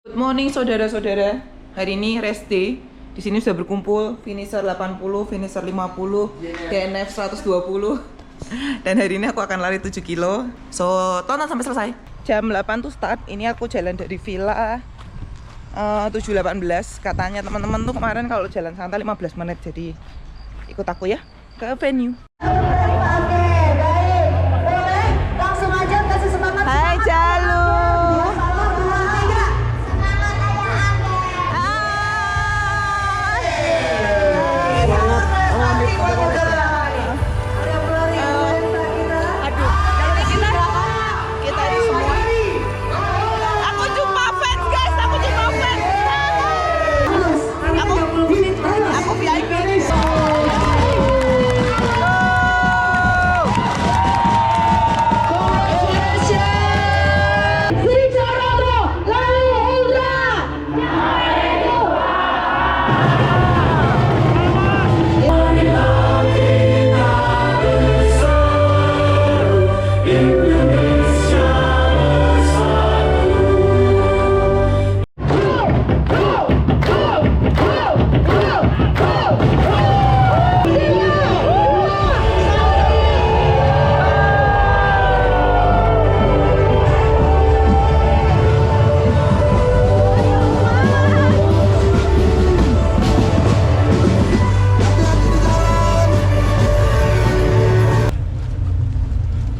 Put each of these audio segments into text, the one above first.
Good morning saudara-saudara. Hari ini rest day. Di sini sudah berkumpul finisher 80, finisher 50, DNF 120. Dan hari ini aku akan lari 7 kilo. So, tonton sampai selesai. Jam 8 tuh start. Ini aku jalan dari villa 7.18. Katanya teman-teman tuh kemarin kalau jalan santai 15 menit. Jadi ikut aku ya ke venue. Oke, baik. Boleh langsung aja kasih semangat. Hai Jalu.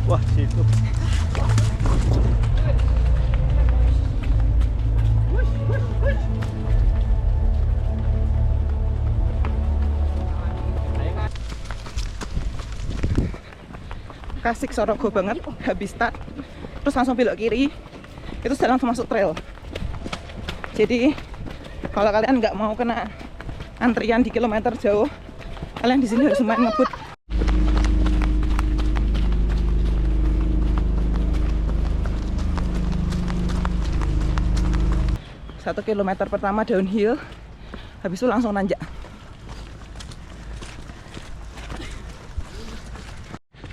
Wah, situ. Kasih Sorogo banget, habis start terus langsung belok kiri, itu sudah langsung masuk trail. Jadi kalau kalian nggak mau kena antrian di kilometer jauh, kalian di sini harus main ngebut. Satu kilometer pertama downhill, habis itu langsung nanjak.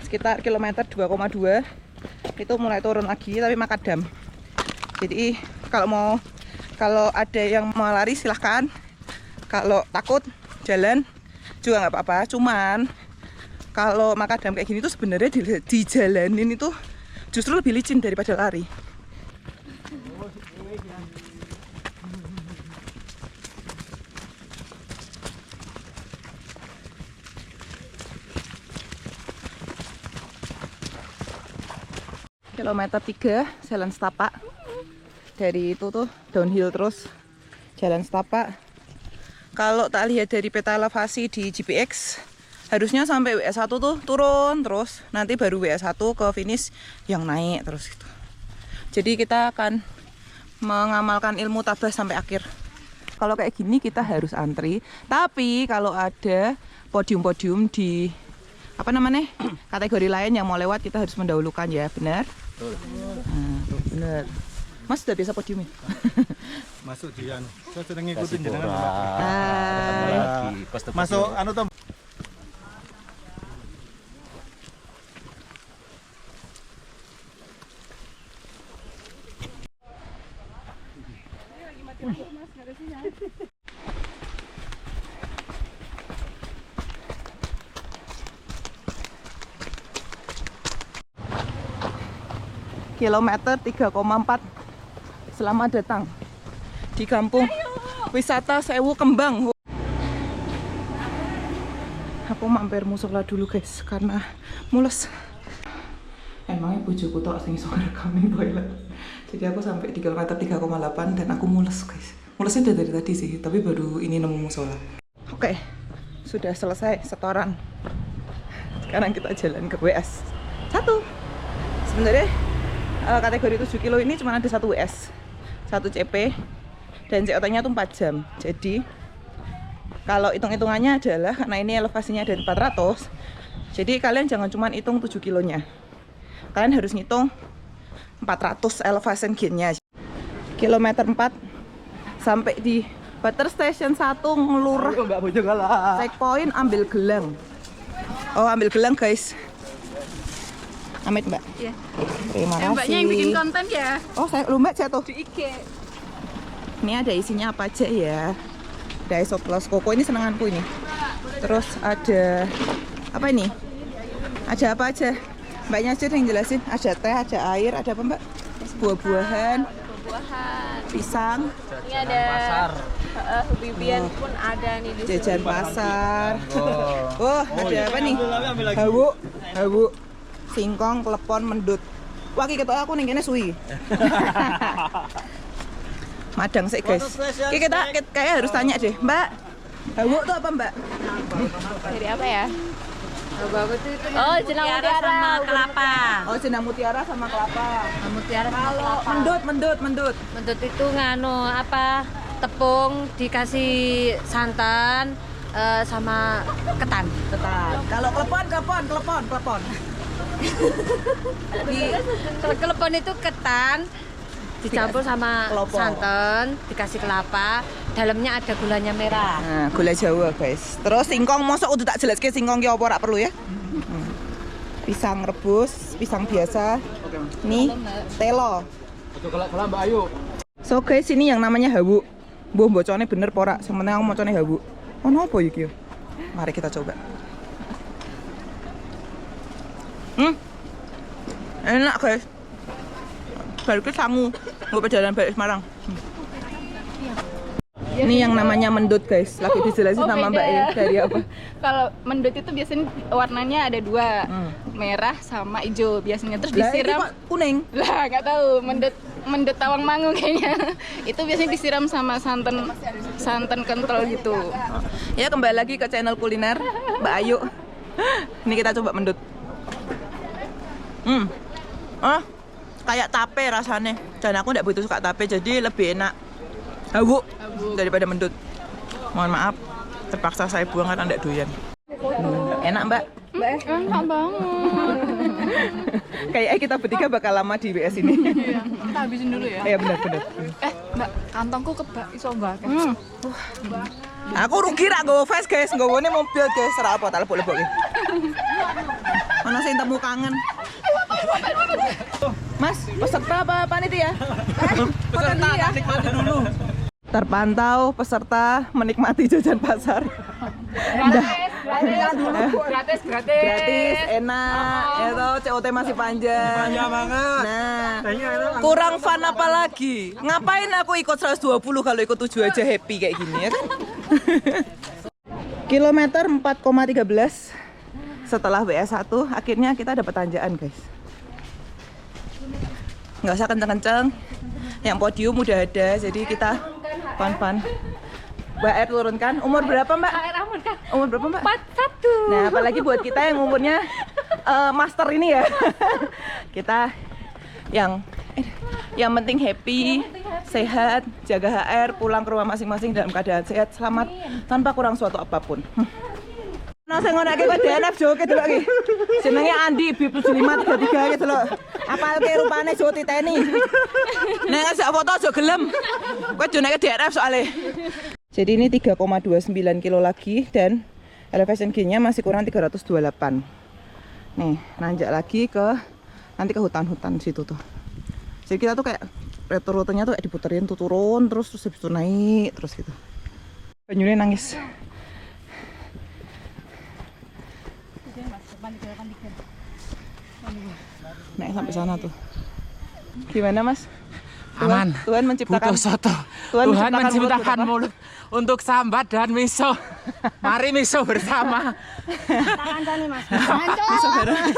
Sekitar kilometer 2,2 itu mulai turun lagi tapi makadam. Jadi kalau ada yang mau lari silahkan, kalau takut jalan juga nggak apa-apa. Cuman kalau makadam kayak gini tuh sebenarnya dijalanin itu justru lebih licin daripada lari. Kilometer 3 jalan setapak, dari itu tuh downhill terus jalan setapak. Kalau tak lihat dari peta elevasi di GPX harusnya sampai WS1 tuh turun terus, nanti baru WS1 ke finish yang naik terus gitu. Jadi kita akan mengamalkan ilmu tabah sampai akhir. Kalau kayak gini kita harus antri, tapi kalau ada podium-podium di kategori lain yang mau lewat, kita harus mendahulukan ya, benar? Nah, benar. Mas sudah biasa podiumin? Masuk di anu. Saya sedang ngikutin jenengan. Masuk anu toh. Kilometer 3,4. Selamat datang di kampung wisata Sewu Kembang. Aku mampir musola dulu guys karena mules. Emangnya bojoku tok sing iso ngerekamin toilet. Jadi aku sampai di kilometer 3,8 dan aku mules guys. Mulesnya udah dari tadi sih, tapi baru ini nemu musola. Oke, sudah selesai setoran. Sekarang kita jalan ke WS 1. Sebenarnya kategori 7 kilo ini cuma ada 1 WS, 1 CP, dan COT-nya tuh 4 jam. Jadi kalau hitung-hitungannya adalah karena ini elevasinya ada 400, jadi kalian jangan cuma hitung 7 kilonya, kalian harus ngitung 400 elevation gain-nya. Kilometer 4 sampai di Butter Station 1 ngelurah checkpoint ambil gelang. Oh, ambil gelang guys. Amit Mbak. Iya. Terima kasih. Mbaknya yang bikin konten ya. Oh, saya lu Mbak jatuh Di IG. Ini ada isinya apa aja ya? Ada isoplos koko, ini senenganku ini. Terus ada apa ini? Ada apa aja? Mbaknya aja yang jelasin. Ada teh, ada air, ada apa mbak? Buah-buahan, pisang. Ini ada bibian pun ada nih di sini. Jajan pasar. Oh, ada apa nih? Hawu, singkong, klepon, mendut. Wah, iki ketok aku ning kene suwi. Madang sih guys. Kita kayak harus tanya deh, Mbak. Hawu tuh apa Mbak? Dari apa ya? Oh, jenang mutiara sama kelapa. Oh, jenang mutiara sama kelapa. Mutiara sama Kalau kelapa. mendut. Mendut itu nganu apa? Tepung dikasih santan sama ketan. Kalau klepon. Kelepon itu ketan dicampur sama Kelopo. santan, dikasih kelapa, dalamnya ada gulanya merah. Nah, gula Jawa guys. Terus singkong mosok udah tak jelaske singkong ki apa ora perlu ya? Pisang rebus, pisang biasa. Nih, telo. Mbak Ayu. So guys, ini yang namanya hawu. Mbuh bocone bener apa ora? Sementing aku mocone hawu. Ono apa iki? Mari kita coba. Enak guys. Balik ke sangu, gue perjalanan balik Semarang. Ini yang namanya mendut guys, lagi dijelasin sama Mbak beda. Dari apa? Kalau mendut itu biasanya warnanya ada dua, merah sama hijau biasanya. Terus Lah, ini disiram, kok kuning. lah nggak tahu mendut Tawangmangu kayaknya. Itu biasanya disiram sama santan kental gitu. Ya kembali lagi ke channel kuliner Mbak Ayu. Ini kita coba mendut. Kayak tape rasanya. Dan aku nggak begitu suka tape, jadi lebih enak hawu daripada mendut. Mohon maaf, terpaksa saya buang karena nggak doyan. Enak Mbak? Enak banget. Kayaknya kita bertiga bakal lama di WS ini. Iya, kita habisin dulu ya. Iya benar. Mbak, kantongku kebak iso mbak. Aku rugi rak nggawa face guys, nggawone mobil guys, ora apa tak lebok-lebok iki. Ono sing temu kangen. Mas, peserta apa panitia? Peserta nikmati dulu. Terpantau peserta menikmati jajan pasar. Gratis. Gratis, enak. Ya toh, COT masih panjang. Panjang banget. Nah, kurang fun apa lagi? Ngapain aku ikut 120 kalau ikut 7 aja happy kayak gini ya kan? Kilometer 4,13 setelah WS1 akhirnya kita dapat tanjakan guys. Nggak usah kenceng-kenceng, yang podium udah ada, jadi kita fun-fun. Mbak R turunkan, umur berapa Mbak? Umur berapa Mbak? 41. Nah apalagi buat kita yang umurnya master ini ya. Kita yang penting happy, sehat, jaga HR, pulang ke rumah masing-masing dalam keadaan sehat, selamat, tanpa kurang suatu apapun. Nah, saya ngonake kok DNF joget lho iki. Jenenge Andi BIP 7533 gitu lho. Apalke rupane jo titeni. Nek gak foto aja gelem. Kowe jenenge DNF soalnya. Jadi ini 3,29 kilo lagi dan elevation gain-nya masih kurang 328. Nih, nanjak lagi nanti ke hutan-hutan situ tuh. Jadi kita tuh kayak rutenya tuh kayak diputerin tuh turun terus habis itu naik terus gitu. Banyune nangis. Naik sampai sana tuh. Gimana Mas? Aman. Tuhan menciptakan butuh soto. Tuhan menciptakan mulut untuk sambat dan miso. Mari miso bersama. Miso bareng.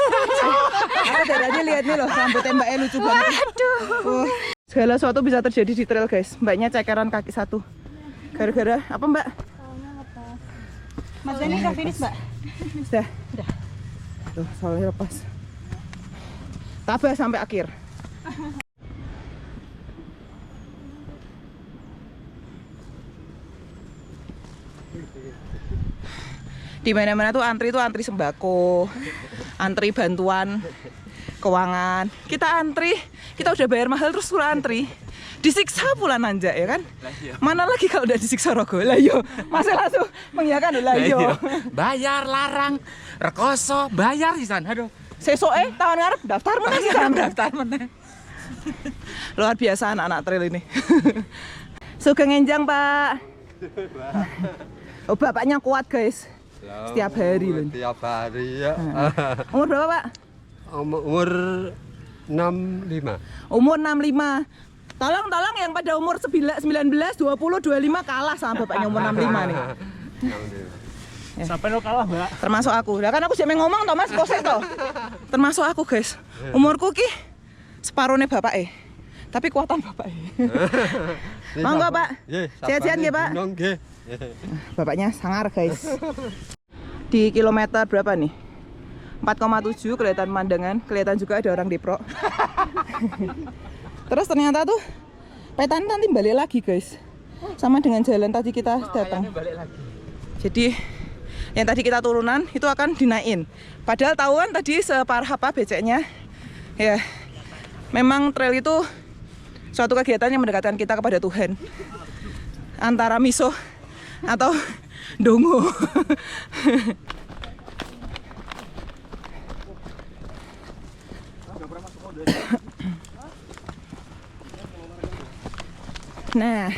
Aku dari tadi lihat nih loh, rambutnya Mbaknya lucu banget. Aduh. Segala sesuatu bisa terjadi di trail guys. Mbaknya cekeran kaki satu. Gara-gara apa Mbak? Mas ini udah finish Mbak? Sudah. Tuh, soalnya lepas. Tabah sampai akhir. Di mana-mana tuh antri sembako, antri bantuan keuangan. Kita antri, kita udah bayar mahal terus suruh antri. Disiksa pula nanjak ya kan? Mana lagi kalau udah disiksa rogo? Lah yo, masa langsung mengiyakan lah yo. Bayar larang, rekoso, bayar di sana. Aduh. Sesoke tahun ngarep daftar mana sih kan? Daftar mana? Luar biasa anak-anak trail ini. Sugeng enjang, Pak. Oh, bapaknya kuat, guys. Setiap hari loh. Setiap hari ya. Umur berapa, Pak? Umur 65. Umur 65. Tolong yang pada umur 19, 20, 25 kalah sama bapaknya umur 65 nih. Sampai lo kalah, Mbak. Termasuk aku. Lah kan aku sih ngomong toh Mas, kosek toh. Termasuk aku, guys. Umurku ki separone bapak tapi kuatan bapak Monggo, Pak. Sehat-sehat nggih, Pak. Nggih. Bapaknya sangar, guys. Di kilometer berapa nih? 4,7 kelihatan pemandangan, kelihatan juga ada orang Depok. Terus ternyata tuh petan nanti balik lagi, guys. Sama dengan jalan tadi kita datang. Jadi yang tadi kita turunan itu akan dinaikin. Padahal tahuan tadi separah apa beceknya. Ya, memang trail itu suatu kegiatan yang mendekatkan kita kepada Tuhan. Antara miso atau dongo. Nah,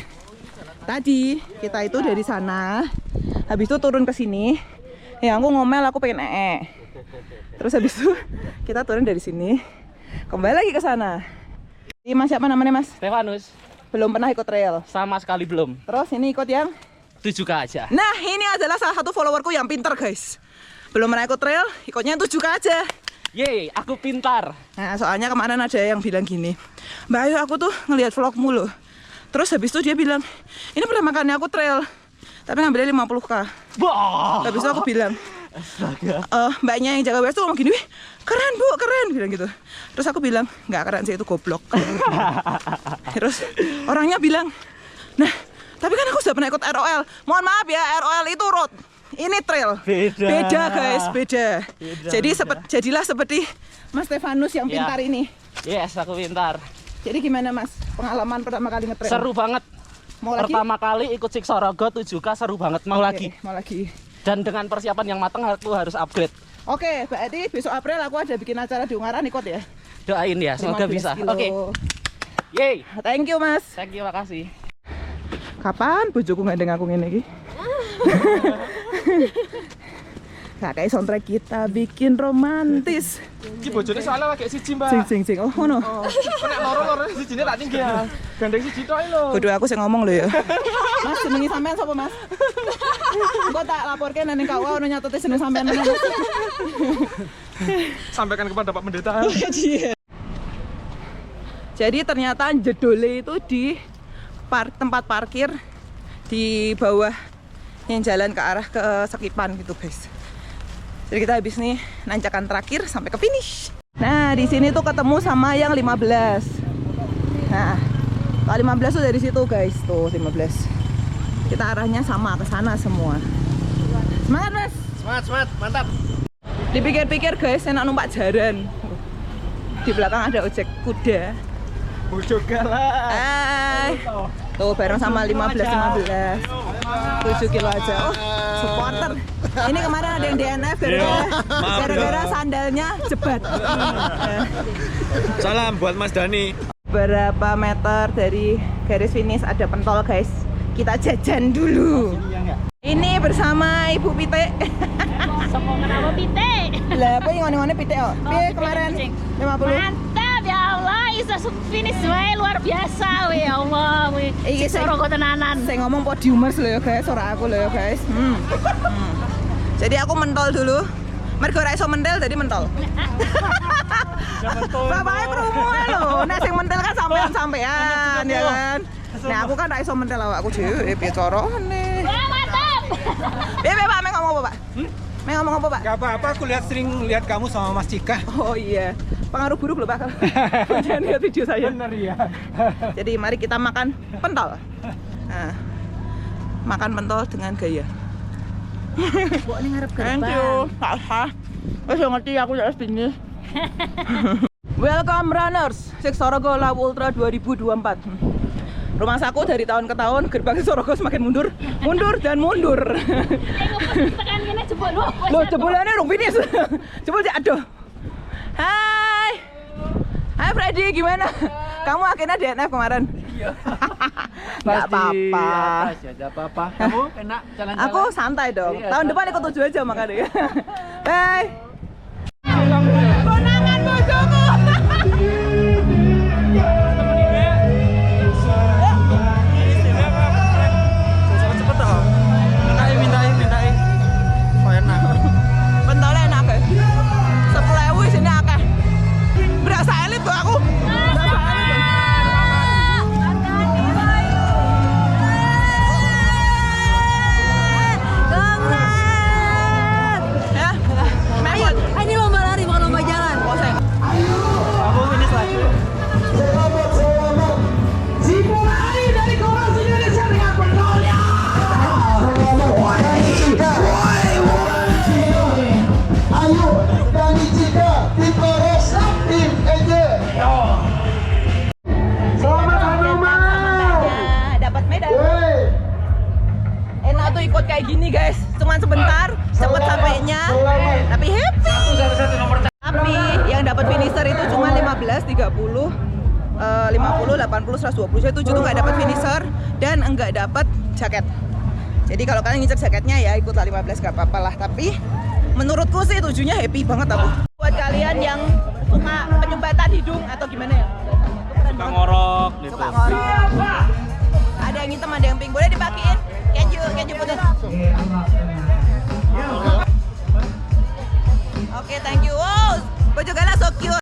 tadi kita itu dari sana, habis itu turun ke sini. Ya aku ngomel, aku pengen Terus habis itu kita turun dari sini, kembali lagi ke sana. Ini Mas siapa namanya, Mas? Stefanus. Belum pernah ikut trail. Sama sekali belum. Terus ini ikut yang 7K aja. Nah, ini adalah salah satu followerku yang pinter, guys. Belum pernah ikut trail, ikutnya 7K aja. Yeay, aku pintar. Nah, soalnya kemarin ada yang bilang gini, Mbak Ayu, aku tuh ngelihat vlogmu loh. Terus habis itu dia bilang, ini pertama kali aku trail, tapi ngambilnya 50K. Wah. Habis itu aku bilang, mbaknya yang jaga WS tuh ngomong gini, wih keren Bu, keren, bilang gitu. Terus aku bilang, nggak keren sih, itu goblok. Terus orangnya bilang, nah tapi kan aku sudah pernah ikut ROL. Mohon maaf ya, ROL itu road, ini trail. Beda guys, beda. Jadi jadilah seperti Mas Stefanus yang pintar ini. Yes, aku pintar. Jadi gimana Mas, pengalaman pertama kali ngetrail? Seru banget. Mau lagi? Pertama kali ikut Siksorogo 7K seru banget, mau lagi. Mau lagi. Dan dengan persiapan yang matang aku harus upgrade. Oke, berarti besok April aku ada bikin acara di Ungaran, ikut ya. Doain ya, semoga 15 bisa. kilo. Oke. Yeay. Thank you Mas. Thank you, makasih. Kapan bojoku ngandeng aku ngene iki? Gak kayak soundtrack kita bikin romantis. Iki bojone soalnya lagi siji, Mbak. Sing. Oh ngono. Nek loro-loro sijine tak tinggal. Gandeng siji tok lho. Kudu aku sing ngomong lho ya. Mas jenenge sampean sapa Mas? Engko tak laporke nang KUA ono nyatete jeneng sampean meneh. Sampaikan kepada Pak Pendeta. Jadi ternyata jedole itu di tempat parkir di bawah yang jalan ke arah ke Sekipan gitu guys. Jadi kita habis nih nanjakan terakhir sampai ke finish. Nah di sini tuh ketemu sama yang 15. Nah kalau 15 tuh dari situ guys, tuh 15. Kita arahnya sama ke sana semua. Semangat Mas. Semangat, mantap. Dipikir-pikir guys, enak numpak jaran. Di belakang ada ojek kuda. Bojo galak. Tuh bareng sama 15. 7 kilo aja. Oh, supporter. Ini kemarin ada yang DNF gara-gara sandalnya jebat. Salam buat Mas Dani. Berapa meter dari garis finish ada pentol guys. Kita jajan dulu. Ini bersama Ibu Pite. Sokongan apa Pite? Lah, apa yang ngone-ngone Pite kok? Piye kemarin 50. Mantap ya Allah, bisa finish wae luar biasa we ya Allah we. Iki Siksorogo tenanan. Saya ngomong podiumers loh ya guys, ora aku loh ya guys. Jadi aku mentol dulu. Mergo ora iso mentel jadi mentol. Bapaknya krungu lho. Nek sing mentel kan sampean ya kan. Nah aku kan ora iso mentel awakku dhewe piye carane. Mantap. Piye Pak, mau ngomong apa Pak? Mau ngomong apa Pak? Gak apa-apa, aku sering lihat kamu sama Mas Cika. Oh iya, pengaruh buruk loh Pak. Jangan lihat video saya. Bener ya. Jadi mari kita makan pentol. Nah, makan pentol dengan gaya. Mbok ning ngarep Thank you. Haha. Wes ngerti aku ya finish. Welcome runners, Siksorogo Love Ultra 2024. Rumah saku dari tahun ke tahun gerbang Siksorogo semakin mundur dan mundur. Tekan kene jebol lho. Loh, jebolane rung finish. Jebol cek aduh. Hai. Hai Freddy, gimana? Kamu akhirnya DNF kemarin. Iya. pas Nggak apa-apa. di atas ya, nggak apa-apa. Kamu enak jalan-jalan? Aku santai dong. Iya, Tahun depan ikut 7 aja makanya. Bye. Konangan bojoku. Mintai. Oh enak. Pentolnya enak ya. 10.000 sini akeh. Berasa elit tuh aku. Berasa elit. Ya, ayo, ini lomba lari bukan lomba jalan. Aku finish lagi. Dimulai dari Koras Indonesia dengan penolnya. Ayo, Dani Cika, tim Koras, tim Eje. Selamat Hanuman. Dapat medal. Woi, Enak tuh ikut kayak gini guys. Cuman sebentar, cepet sampainya. Tapi happy. Tapi yang dapat finisher itu cuma 15, 30, 50, 80, 120. Saya 7 tuh nggak dapat finisher dan enggak dapat jaket. Jadi kalau kalian ngincer jaketnya ya ikutlah 15 nggak apa-apa lah. Tapi menurutku sih 7-nya happy banget aku. Buat kalian yang suka penyumbatan hidung atau gimana ya? Suka ngorok gitu. Suka ngorok. Ada yang hitam, ada yang pink. Boleh dipakein? Can you put it? Oke, thank you. Wow, baju gala so cute.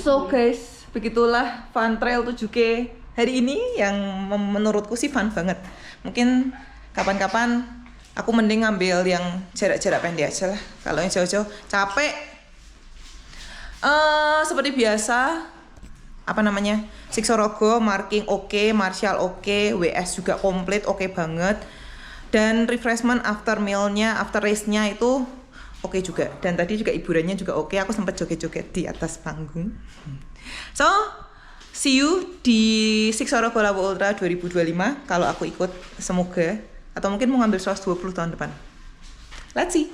So guys, begitulah fun trail 7K hari ini yang menurutku sih fun banget. Mungkin kapan-kapan aku mending ngambil yang jarak-jarak pendek aja lah. Kalau yang jauh-jauh capek. Seperti biasa, apa namanya? Siksorogo marking oke, Martial oke, WS juga komplit oke banget. Dan refreshment after mealnya, after race-nya itu oke juga. Dan tadi juga hiburannya juga oke. Aku sempat joget-joget di atas panggung. So, see you di Siksorogo Lawu Ultra 2025 kalau aku ikut, semoga. Atau mungkin mau ngambil 120 tahun depan. Let's see.